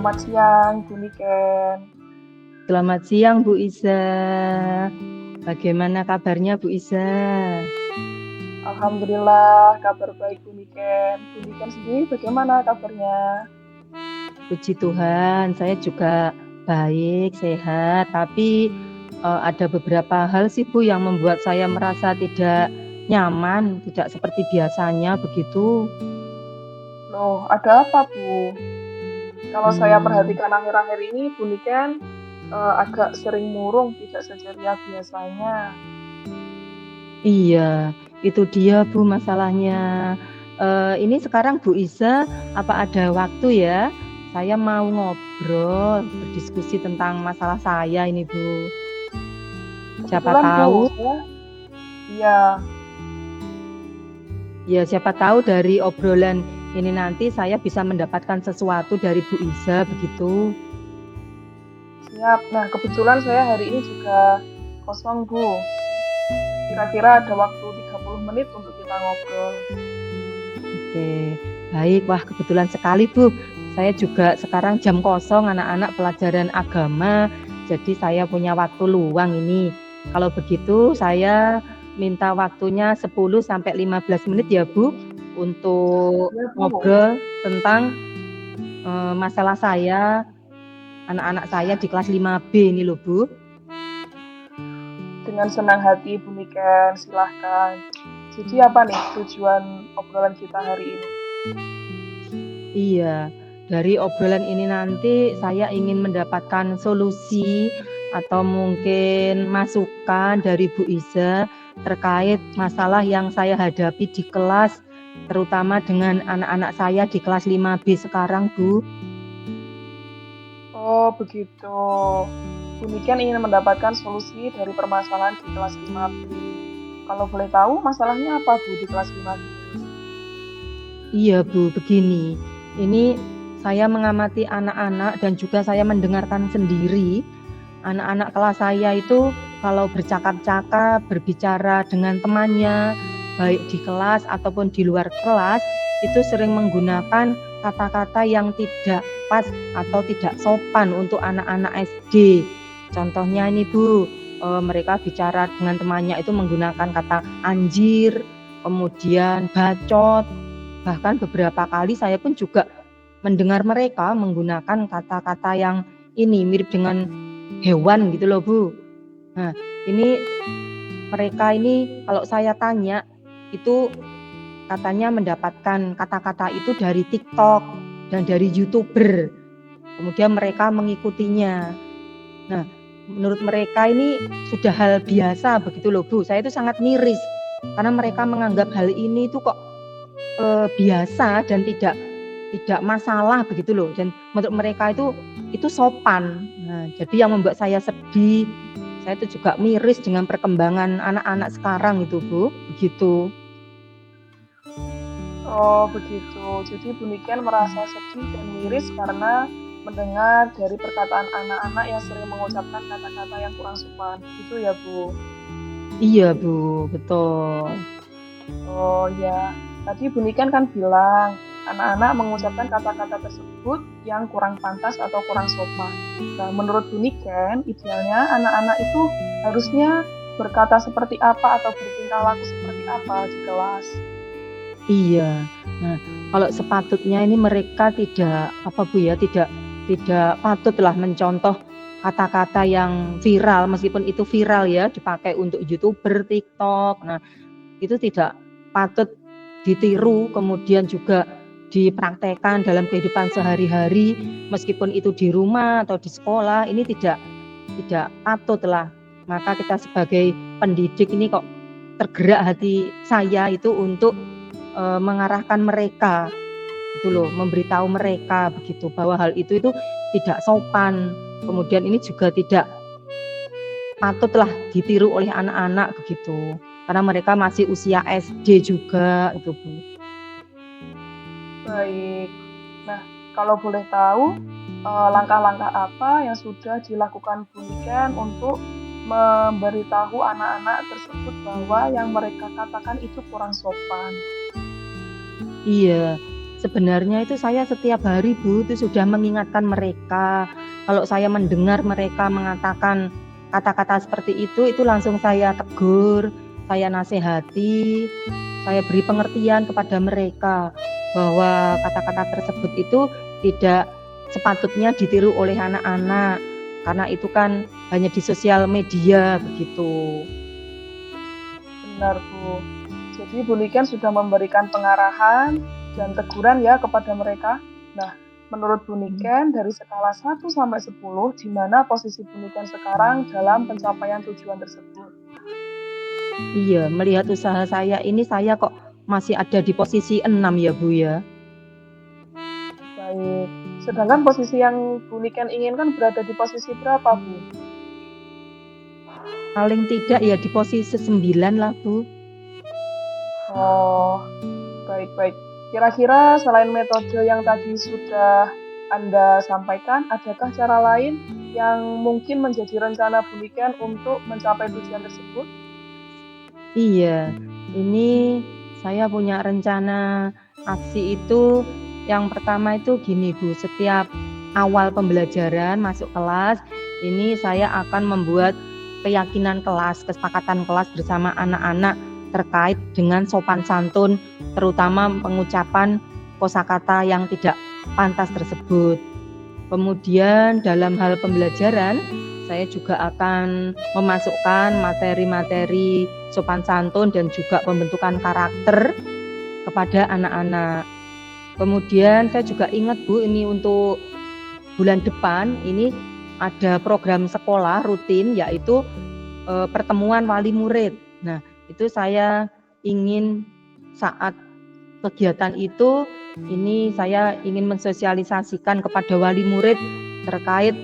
Selamat siang, Bu Niken. Selamat siang Bu Iza. Bagaimana kabarnya Bu Iza? Alhamdulillah, kabar baik Bu Niken. Bu Niken sendiri bagaimana kabarnya? Puji Tuhan, saya juga baik, sehat. Tapi ada beberapa hal sih Bu yang membuat saya merasa tidak nyaman, tidak seperti biasanya begitu. Loh, ada apa Bu? Kalau saya Hmm, perhatikan akhir-akhir ini, Bu Niken agak sering murung, tidak seceria biasanya. iya, itu dia Bu masalahnya. Ini sekarang Bu Iza, apa ada waktu ya? Saya mau ngobrol, berdiskusi tentang masalah saya ini Bu. Siapa Kebetulan Bu, tahu, iya, siapa tahu dari obrolan ini nanti saya bisa mendapatkan sesuatu dari Bu Iza begitu. siap. Nah, kebetulan saya hari ini juga kosong Bu. Kira-kira ada waktu 30 menit untuk kita ngobrol. Oke, baik. Wah, kebetulan sekali Bu. Saya juga sekarang jam kosong anak-anak pelajaran agama. Jadi saya punya waktu luang ini. Kalau begitu saya minta waktunya 10 sampai 15 menit ya Bu untuk Iya Bu, ngobrol tentang masalah saya, anak-anak saya di kelas 5B ini loh Bu. dengan senang hati Bu Niken, silahkan. Jadi apa nih tujuan obrolan kita hari ini? Iya, dari obrolan ini nanti saya ingin mendapatkan solusi atau mungkin masukan dari Bu Iza terkait masalah yang saya hadapi di kelas, terutama dengan anak-anak saya di kelas 5B sekarang, Bu. Oh begitu. Bu Niken ingin mendapatkan solusi dari permasalahan di kelas 5B. Kalau boleh tahu masalahnya apa Bu di kelas 5B? Iya, Bu, begini. Ini saya mengamati anak-anak dan juga saya mendengarkan sendiri. Anak-anak kelas saya itu kalau bercakap-cakap, berbicara dengan temannya, baik di kelas ataupun di luar kelas, itu sering menggunakan kata-kata yang tidak pas atau tidak sopan untuk anak-anak SD. Contohnya ini Bu, mereka bicara dengan temannya itu menggunakan kata anjir, kemudian bacot. Bahkan beberapa kali saya pun juga mendengar mereka menggunakan kata-kata yang ini mirip dengan hewan gitu loh Bu. Nah, ini mereka ini kalau saya tanya itu katanya mendapatkan kata-kata itu dari TikTok dan dari YouTuber. Kemudian mereka mengikutinya. Nah, menurut mereka ini sudah hal biasa begitu loh Bu. Saya itu sangat miris karena mereka menganggap hal ini itu kok biasa dan tidak masalah begitu loh, dan menurut mereka itu sopan. Nah, jadi yang membuat saya sedih, saya itu juga miris dengan perkembangan anak-anak sekarang itu Bu, begitu. Oh begitu. Jadi Bu Niken merasa sedih dan miris karena mendengar dari perkataan anak-anak yang sering mengucapkan kata-kata yang kurang sopan. Gitu ya Bu. Iya Bu, betul. Oh ya, tadi Bu Niken kan bilang anak-anak mengucapkan kata-kata tersebut yang kurang pantas atau kurang sopan. Nah, menurut Bu Niken, idealnya anak-anak itu harusnya berkata seperti apa atau bertingkah laku seperti apa di kelas. Iya. Nah, kalau sepatutnya ini mereka tidak apa Bu ya, tidak patutlah mencontoh kata-kata yang viral, meskipun itu viral ya, dipakai untuk YouTuber, TikTok. Nah, itu tidak patut ditiru, kemudian juga dipraktekkan dalam kehidupan sehari-hari, meskipun itu di rumah atau di sekolah, ini tidak patut lah. Maka kita sebagai pendidik ini kok tergerak hati saya itu untuk mengarahkan mereka gitu loh, memberitahu mereka begitu bahwa hal itu tidak sopan. Kemudian ini juga tidak patutlah ditiru oleh anak-anak begitu. Karena mereka masih usia SD juga itu Bu. Baik. Nah, kalau boleh tahu, langkah-langkah apa yang sudah dilakukan Bu Niken untuk memberitahu anak-anak tersebut bahwa yang mereka katakan itu kurang sopan? Iya, Sebenarnya itu saya setiap hari Bu, itu sudah mengingatkan mereka. Kalau saya mendengar mereka mengatakan kata-kata seperti itu langsung saya tegur, saya nasihati, saya beri pengertian kepada mereka bahwa kata-kata tersebut itu tidak sepatutnya ditiru oleh anak-anak, karena itu kan hanya di sosial media begitu. Benar, Bu. Jadi Bu Niken sudah memberikan pengarahan dan teguran ya kepada mereka. Nah, menurut Bu Niken dari skala 1 sampai 10, di mana posisi Bu Niken sekarang dalam pencapaian tujuan tersebut? Iya, melihat usaha saya ini saya kok masih ada di posisi 6 ya Bu ya. Baik. Sedangkan posisi yang Bu Niken inginkan berada di posisi berapa, Bu? Paling tidak ya di posisi 9 lah Bu. Oh, baik-baik. Kira-kira selain metode yang tadi sudah Anda sampaikan, adakah cara lain yang mungkin menjadi rencana Bu Niken untuk mencapai tujuan tersebut? Iya, ini saya punya rencana aksi itu yang pertama itu gini Bu, setiap awal pembelajaran masuk kelas, ini saya akan membuat keyakinan kelas, kesepakatan kelas bersama anak-anak terkait dengan sopan santun, terutama pengucapan kosakata yang tidak pantas tersebut. Kemudian dalam hal pembelajaran, saya juga akan memasukkan materi-materi sopan santun dan juga pembentukan karakter kepada anak-anak. Kemudian saya juga ingat Bu, ini untuk bulan depan ini ada program sekolah rutin yaitu pertemuan wali murid. Nah, itu saya ingin saat kegiatan itu ini saya ingin mensosialisasikan kepada wali murid terkait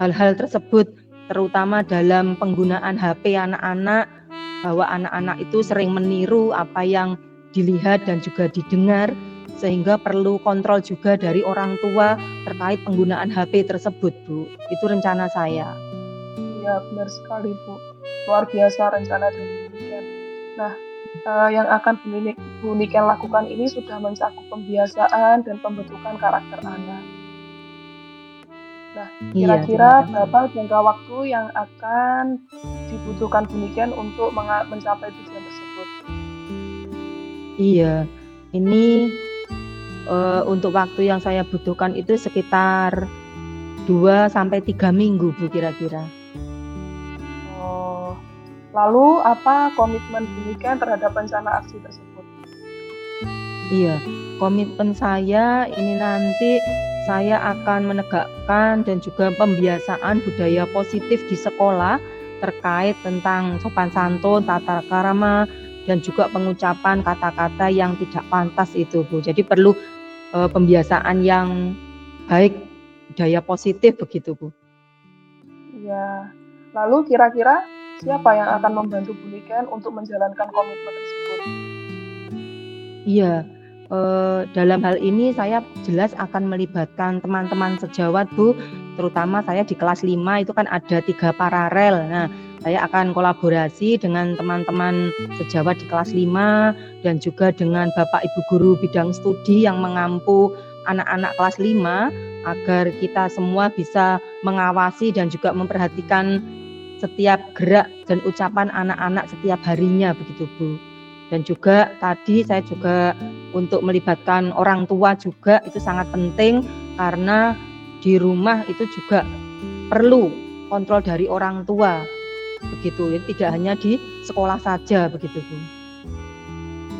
hal-hal tersebut, terutama dalam penggunaan HP anak-anak, bahwa anak-anak itu sering meniru apa yang dilihat dan juga didengar, sehingga perlu kontrol juga dari orang tua terkait penggunaan HP tersebut, Bu. Itu rencana saya. Ya, benar sekali, Bu. Luar biasa rencana dari Bu Niken. Nah, yang akan Bu Niken lakukan ini sudah mencakup pembiasaan dan pembentukan karakter anak. Nah, Iya, kira-kira berapa jangka waktu yang akan dibutuhkan Bu Niken untuk mencapai tujuan tersebut? Iya, ini untuk waktu yang saya butuhkan itu sekitar 2-3 minggu Bu kira-kira. Oh, lalu apa komitmen Bu Niken terhadap rencana aksi tersebut? Iya, komitmen saya ini nanti saya akan menegakkan dan juga pembiasaan budaya positif di sekolah terkait tentang sopan santun, tata krama, dan juga pengucapan kata-kata yang tidak pantas itu Bu. Jadi perlu pembiasaan yang baik, budaya positif begitu Bu. Iya. Lalu kira-kira siapa yang akan membantu Bu Niken untuk menjalankan komitmen tersebut? Iya, dalam hal ini saya jelas akan melibatkan teman-teman sejawat Bu, terutama saya di kelas 5 itu kan ada 3 paralel. Nah, saya akan kolaborasi dengan teman-teman sejawat di kelas 5 dan juga dengan Bapak Ibu guru bidang studi yang mengampu anak-anak kelas 5 agar kita semua bisa mengawasi dan juga memperhatikan setiap gerak dan ucapan anak-anak setiap harinya begitu Bu. Dan juga tadi saya juga untuk melibatkan orang tua juga itu sangat penting karena di rumah itu juga perlu kontrol dari orang tua begitu, tidak hanya di sekolah saja begitu Bu.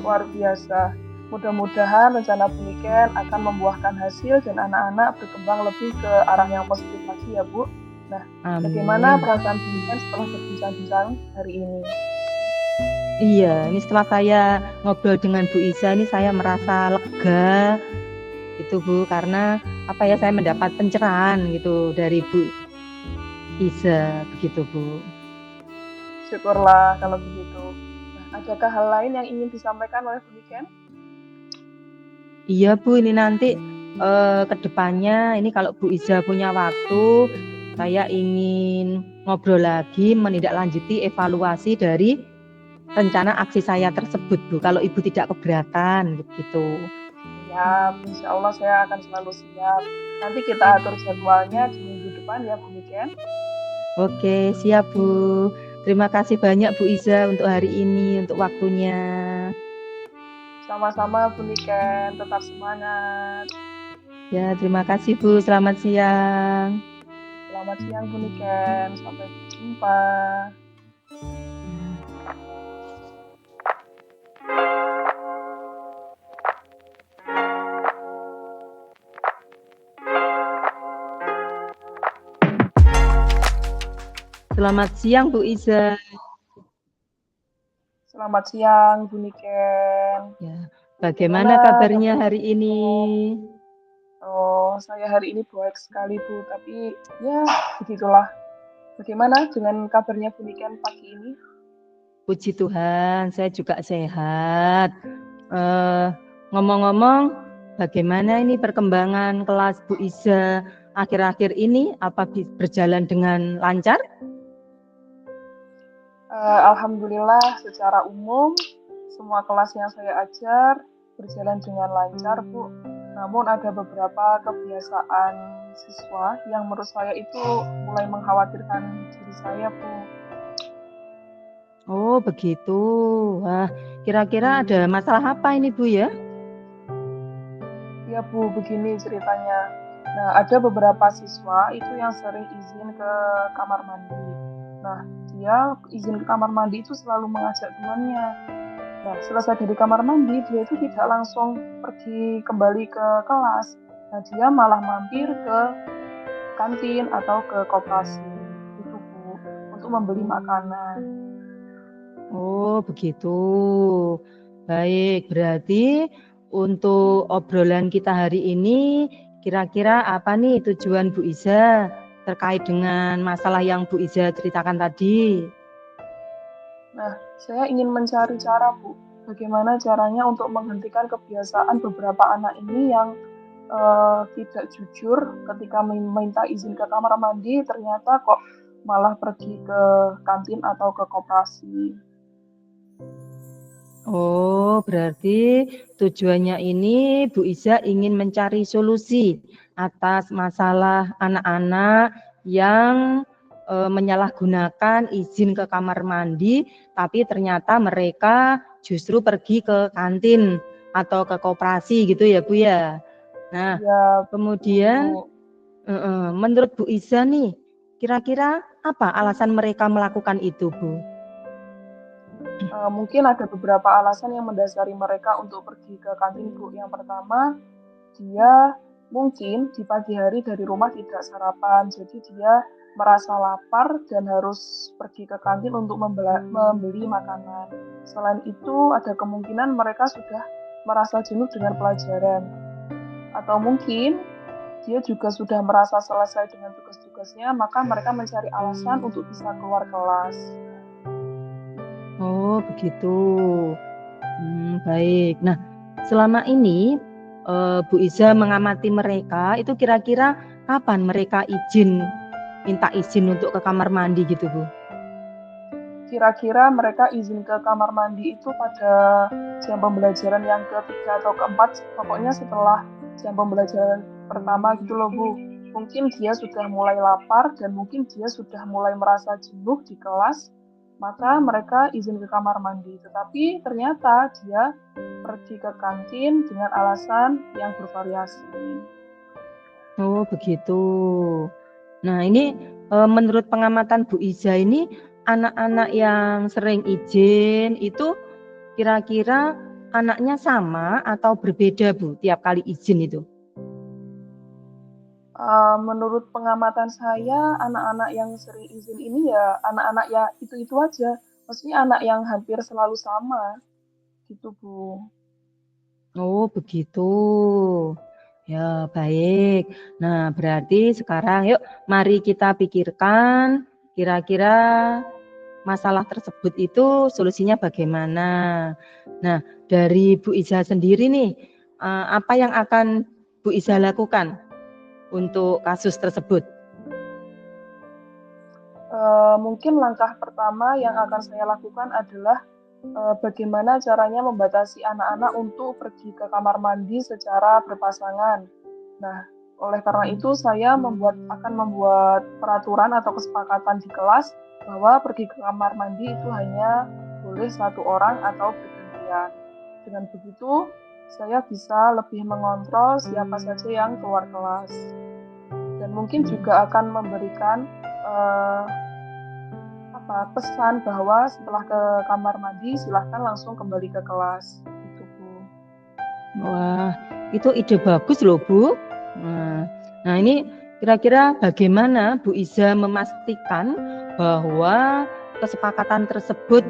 Luar biasa. Mudah-mudahan rencana Bu Niken akan membuahkan hasil dan anak-anak berkembang lebih ke arah yang positif lagi ya Bu. Nah, bagaimana perasaan Bu Niken setelah berbincang-bincang hari ini? Iya, ini setelah saya ngobrol dengan Bu Iza ini saya merasa lega gitu Bu, karena apa ya, saya mendapat pencerahan gitu dari Bu Iza begitu Bu. Syukurlah kalau begitu. Nah, adakah hal lain yang ingin disampaikan oleh Bu Niken? Iya Bu, ini nanti kedepannya ini kalau Bu Iza punya waktu, saya ingin ngobrol lagi menindaklanjuti evaluasi dari rencana aksi saya tersebut Bu, kalau Ibu tidak keberatan begitu. Siap, insya Allah saya akan selalu siap. Nanti kita atur jadwalnya di minggu depan ya Bu Niken. Oke, siap Bu. Terima kasih banyak Bu Iza untuk hari ini, untuk waktunya. Sama-sama Bu Niken, tetap semangat. Ya, terima kasih Bu. Selamat siang. Selamat siang Bu Niken, sampai jumpa. Selamat siang Bu Iza. Selamat siang Bu Niken. Ya, bagaimana kabarnya hari ini? Oh, saya hari ini baik sekali Bu, tapi ya begitulah. Bagaimana dengan kabarnya Bu Niken pagi ini? Puji Tuhan, saya juga sehat. Ngomong-ngomong, bagaimana ini perkembangan kelas Bu Iza akhir-akhir ini? Apa berjalan dengan lancar? Alhamdulillah secara umum semua kelas yang saya ajar berjalan dengan lancar Bu. Namun ada beberapa kebiasaan siswa yang menurut saya itu mulai mengkhawatirkan diri saya Bu. Oh, begitu. Wah, kira-kira ada masalah apa ini Bu ya? Ya Bu, begini ceritanya. Nah, ada beberapa siswa itu yang sering izin ke kamar mandi. Nah, dia izin ke kamar mandi itu selalu mengajak temannya. Nah, selesai dari kamar mandi, dia itu tidak langsung pergi kembali ke kelas. Nah, dia malah mampir ke kantin atau ke koperasi. Itu Bu, untuk membeli makanan. Oh, begitu. Baik, berarti untuk obrolan kita hari ini, kira-kira apa nih tujuan Bu Iza terkait dengan masalah yang Bu Iza ceritakan tadi? Nah, saya ingin mencari cara, Bu. Bagaimana caranya untuk menghentikan kebiasaan beberapa anak ini yang tidak jujur ketika meminta izin ke kamar mandi, ternyata kok malah pergi ke kantin atau ke koperasi. Oh, berarti tujuannya ini Bu Iza ingin mencari solusi atas masalah anak-anak yang menyalahgunakan izin ke kamar mandi, tapi ternyata mereka justru pergi ke kantin atau ke koperasi gitu ya Bu ya. Nah, Ya, kemudian Bu. menurut Bu Iza nih, kira-kira apa alasan mereka melakukan itu Bu? Mungkin ada beberapa alasan yang mendasari mereka untuk pergi ke kantin, Bu. Yang pertama, dia mungkin di pagi hari dari rumah tidak sarapan, jadi dia merasa lapar dan harus pergi ke kantin untuk membeli makanan. Selain itu, ada kemungkinan mereka sudah merasa jenuh dengan pelajaran. Atau mungkin dia juga sudah merasa selesai dengan tugas-tugasnya, maka mereka mencari alasan untuk bisa keluar kelas. Oh, begitu. Baik. Nah, selama ini Bu Iza mengamati mereka, itu kira-kira kapan mereka minta izin untuk ke kamar mandi gitu, Bu? Kira-kira mereka izin ke kamar mandi itu pada jam pembelajaran yang ketiga atau keempat, pokoknya setelah jam pembelajaran pertama gitu loh Bu. Mungkin dia sudah mulai lapar dan mungkin dia sudah mulai merasa jenuh di kelas, maka mereka izin ke kamar mandi. Tetapi ternyata dia pergi ke kantin dengan alasan yang bervariasi. Oh, begitu. Nah, ini menurut pengamatan Bu Iza ini, anak-anak yang sering izin itu kira-kira anaknya sama atau berbeda, Bu, tiap kali izin itu? Menurut pengamatan saya, anak-anak yang sering izin ini ya anak-anak ya itu-itu aja. Maksudnya anak yang hampir selalu sama, gitu Bu. Oh, begitu. Ya, baik. Nah, berarti sekarang yuk mari kita pikirkan kira-kira masalah tersebut itu solusinya bagaimana. Nah, dari Bu Iza sendiri nih, apa yang akan Bu Iza lakukan untuk kasus tersebut? Mungkin langkah pertama yang akan saya lakukan adalah bagaimana caranya membatasi anak-anak untuk pergi ke kamar mandi secara berpasangan. Nah, oleh karena itu saya akan membuat peraturan atau kesepakatan di kelas bahwa pergi ke kamar mandi itu hanya boleh satu orang atau bergantian. Dengan begitu, saya bisa lebih mengontrol siapa saja yang keluar kelas. Dan mungkin juga akan memberikan pesan bahwa setelah ke kamar mandi silahkan langsung kembali ke kelas. Gitu, Bu. Wah, itu ide bagus loh, Bu. Nah, ini kira-kira bagaimana Bu Iza memastikan bahwa kesepakatan tersebut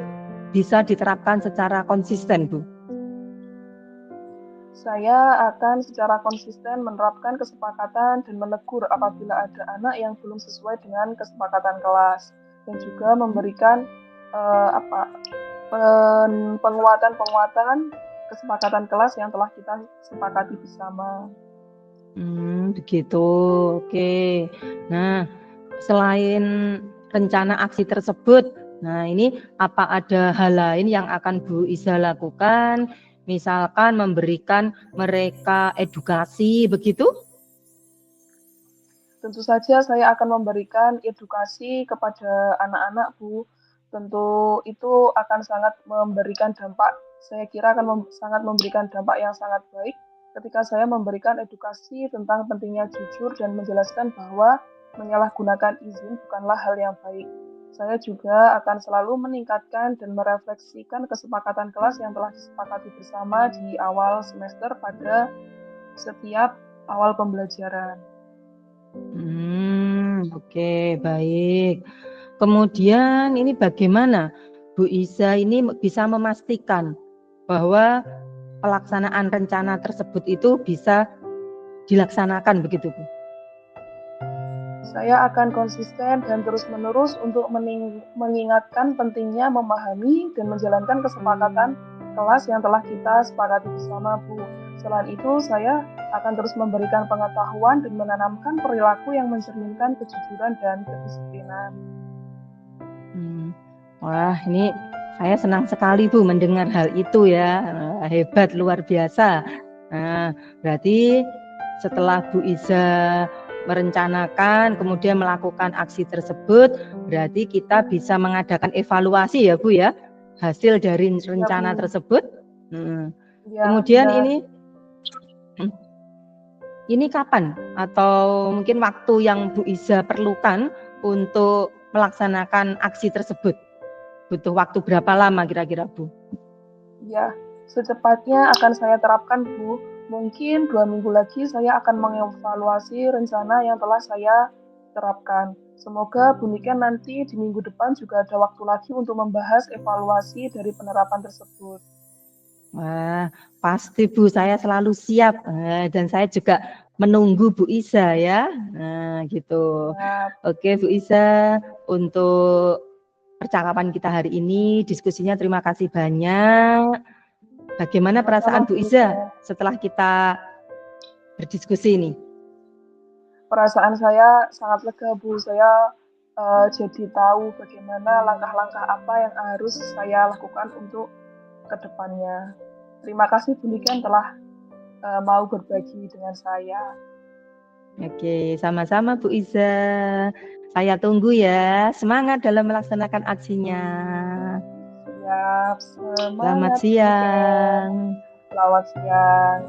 bisa diterapkan secara konsisten, Bu? Saya akan secara konsisten menerapkan kesepakatan dan menegur apabila ada anak yang belum sesuai dengan kesepakatan kelas, dan juga memberikan penguatan kesepakatan kelas yang telah kita sepakati bersama. Begitu. Oke. Nah, selain rencana aksi tersebut, nah ini apa ada hal lain yang akan Bu Iza lakukan? Misalkan memberikan mereka edukasi, begitu? Tentu saja saya akan memberikan edukasi kepada anak-anak, Bu. Tentu itu akan sangat memberikan dampak, saya kira akan sangat memberikan dampak yang sangat baik ketika saya memberikan edukasi tentang pentingnya jujur dan menjelaskan bahwa menyalahgunakan izin bukanlah hal yang baik. Saya juga akan selalu meningkatkan dan merefleksikan kesepakatan kelas yang telah disepakati bersama di awal semester pada setiap awal pembelajaran. Oke, baik. Kemudian ini bagaimana Bu Iza ini bisa memastikan bahwa pelaksanaan rencana tersebut itu bisa dilaksanakan, begitu, Bu? Saya akan konsisten dan terus-menerus untuk mengingatkan pentingnya memahami dan menjalankan kesepakatan kelas yang telah kita sepakati bersama, Bu. Selain itu, saya akan terus memberikan pengetahuan dan menanamkan perilaku yang mencerminkan kejujuran dan kedisiplinan. Wah, ini saya senang sekali, Bu, mendengar hal itu ya. Hebat, luar biasa. Nah, berarti setelah Bu Iza merencanakan, kemudian melakukan aksi tersebut, berarti kita bisa mengadakan evaluasi ya, Bu ya, hasil dari rencana tersebut. Ya, Kemudian benar. Ini kapan atau mungkin waktu yang Bu Iza perlukan untuk melaksanakan aksi tersebut? Butuh waktu berapa lama kira-kira, Bu? Ya, secepatnya akan saya terapkan, Bu. Mungkin 2 minggu lagi saya akan mengevaluasi rencana yang telah saya terapkan. Semoga Bu Niken nanti di minggu depan juga ada waktu lagi untuk membahas evaluasi dari penerapan tersebut. Wah, pasti Bu, saya selalu siap. Dan saya juga menunggu Bu Iza ya. Nah, gitu. Ya. Oke, Bu Iza, untuk percakapan kita hari ini, diskusinya terima kasih banyak. Bagaimana perasaan Bu Iza setelah kita berdiskusi ini? Perasaan saya sangat lega, Bu. Saya jadi tahu bagaimana langkah-langkah apa yang harus saya lakukan untuk kedepannya. Terima kasih Bu Niken telah mau berbagi dengan saya. Oke, sama-sama Bu Iza. Saya tunggu ya. Semangat dalam melaksanakan aksinya. Siap, Selamat semangat. siang. Selamat siang.